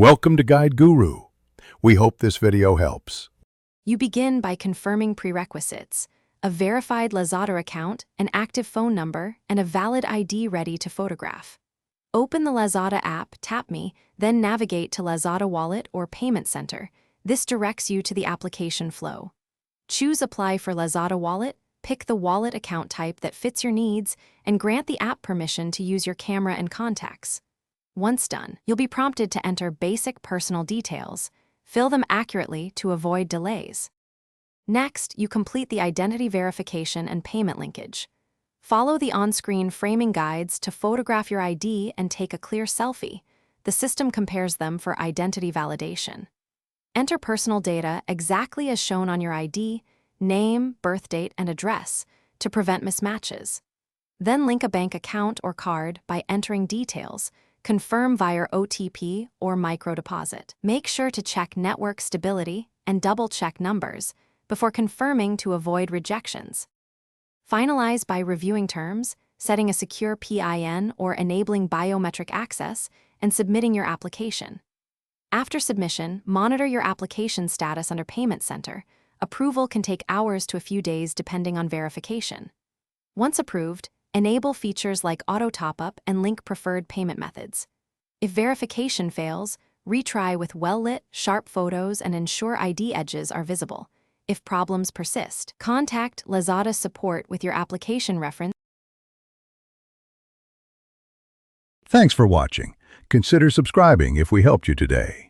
Welcome to Guide Guru. We hope this video helps. You begin by confirming prerequisites: a verified Lazada account, an active phone number, and a valid ID ready to photograph. Open the Lazada app, tap Me, then navigate to Lazada Wallet or Payment Center. This directs you to the application flow. Choose Apply for Lazada Wallet, pick the wallet account type that fits your needs, and grant the app permission to use your camera and contacts. Once done, you'll be prompted to enter basic personal details. Fill them accurately to avoid delays. Next, you complete the identity verification and payment linkage. Follow the on-screen framing guides to photograph your ID and take a clear selfie. The system compares them for identity validation. Enter personal data exactly as shown on your ID, name, birth date, and address, to prevent mismatches. Then link a bank account or card by entering details. Confirm via OTP or microdeposit. Make sure to check network stability and double-check numbers before confirming to avoid rejections. Finalize by reviewing terms, setting a secure PIN or enabling biometric access, and submitting your application. After submission, monitor your application status under Payment Center. Approval can take hours to a few days depending on verification. Once approved, enable features like auto top-up and link preferred payment methods. If verification fails, retry with well-lit, sharp photos and ensure ID edges are visible. If problems persist, contact Lazada support with your application reference. Thanks for watching. Consider subscribing if we helped you today.